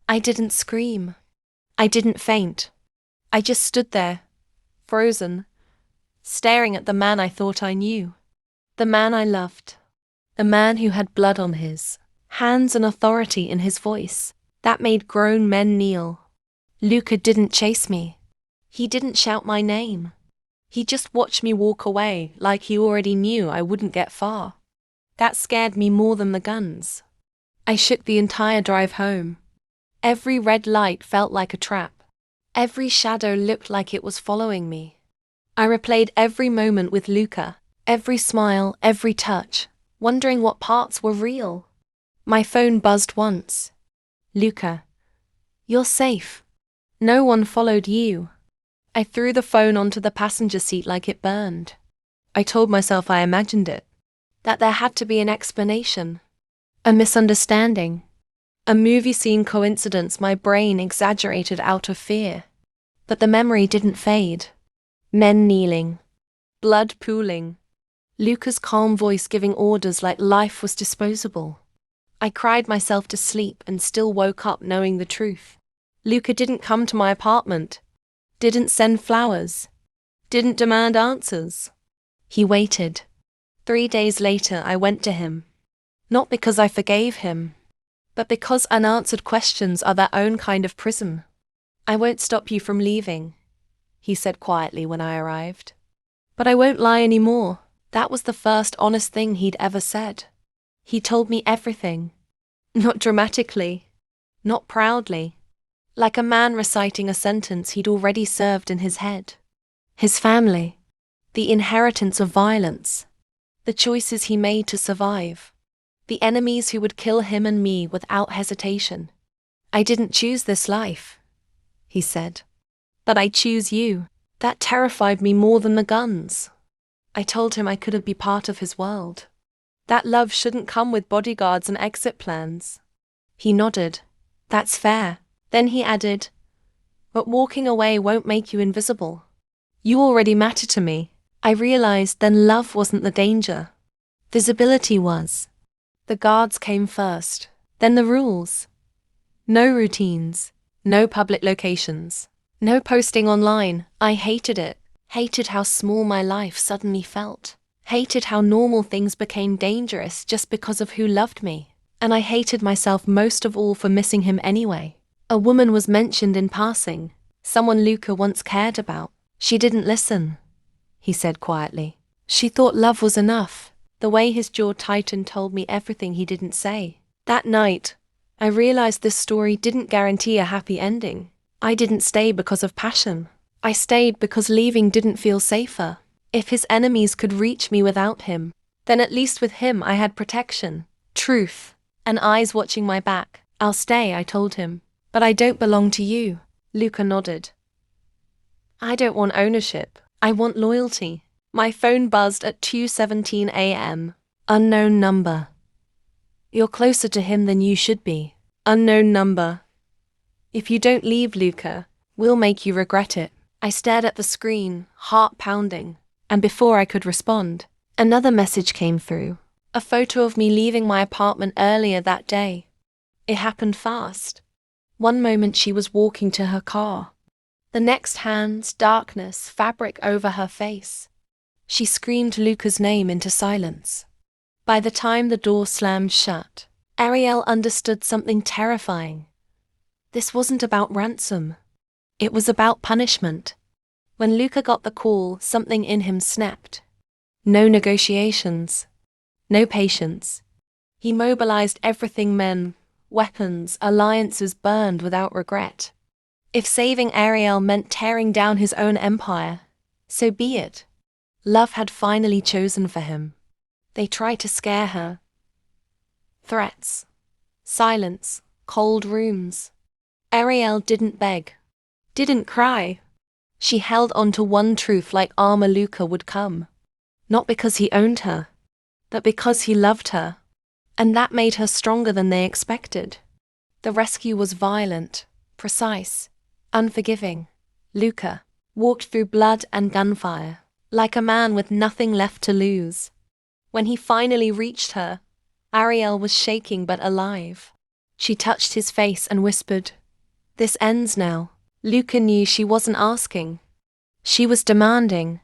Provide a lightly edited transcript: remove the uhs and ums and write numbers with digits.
I didn't scream. I didn't faint. I just stood there, frozen, staring at the man I thought I knew. The man I loved. The man who had blood on his hands and authority in his voice that made grown men kneel. Luca didn't chase me. He didn't shout my name. He just watched me walk away like he already knew I wouldn't get far. That scared me more than the guns. I shook the entire drive home. Every red light felt like a trap. Every shadow looked like it was following me. I replayed every moment with Luca, every smile, every touch, wondering what parts were real. My phone buzzed once. Luca, you're safe. No one followed you. I threw the phone onto the passenger seat like it burned. I told myself I imagined it, that there had to be an explanation, a misunderstanding, a movie scene coincidence my brain exaggerated out of fear. But the memory didn't fade. Men kneeling, blood pooling, Luca's calm voice giving orders like life was disposable. I cried myself to sleep and still woke up knowing the truth. Luca didn't come to my apartment, didn't send flowers, didn't demand answers. He waited. 3 days later I went to him. Not because I forgave him, but because unanswered questions are their own kind of prison. I won't stop you from leaving, he said quietly when I arrived. But I won't lie anymore. That was the first honest thing he'd ever said. He told me everything. Not dramatically, not proudly, like a man reciting a sentence he'd already served in his head. His family, the inheritance of violence, the choices he made to survive, the enemies who would kill him and me without hesitation. I didn't choose this life, he said, but I choose you. That terrified me more than the guns. I told him I couldn't be part of his world. That love shouldn't come with bodyguards and exit plans. He nodded. That's fair. Then he added, but walking away won't make you invisible. You already matter to me. I realized then love wasn't the danger. Visibility was. The guards came first, then the rules. No routines, no public locations, no posting online. I hated it. Hated how small my life suddenly felt. Hated how normal things became dangerous just because of who loved me. And I hated myself most of all for missing him anyway. A woman was mentioned in passing, someone Luca once cared about. She didn't listen, he said quietly. She thought love was enough. The way his jaw tightened told me everything he didn't say. That night, I realized this story didn't guarantee a happy ending. I didn't stay because of passion. I stayed because leaving didn't feel safer. If his enemies could reach me without him, then at least with him I had protection, truth, and eyes watching my back. I'll stay, I told him. But I don't belong to you. Luca nodded. I don't want ownership. I want loyalty. My phone buzzed at 2:17 a.m. Unknown number. You're closer to him than you should be. Unknown number. If you don't leave, Luca, we'll make you regret it. I stared at the screen, heart pounding, and before I could respond, another message came through. A photo of me leaving my apartment earlier that day. It happened fast. One moment she was walking to her car. The next hands, darkness, fabric over her face. She screamed Luca's name into silence. By the time the door slammed shut, Arielle understood something terrifying. This wasn't about ransom. It was about punishment. When Luca got the call, something in him snapped. No negotiations. No patience. He mobilized everything men, weapons, alliances burned without regret. If saving Arielle meant tearing down his own empire, so be it. Love had finally chosen for him. They tried to scare her. Threats. Silence. Cold rooms. Arielle didn't beg. Didn't cry. She held on to one truth like armor. Luca would come. Not because he owned her, but because he loved her. And that made her stronger than they expected. The rescue was violent, precise, unforgiving. Luca walked through blood and gunfire, like a man with nothing left to lose. When he finally reached her, Arielle was shaking but alive. She touched his face and whispered, "This ends now." Luca knew she wasn't asking. She was demanding.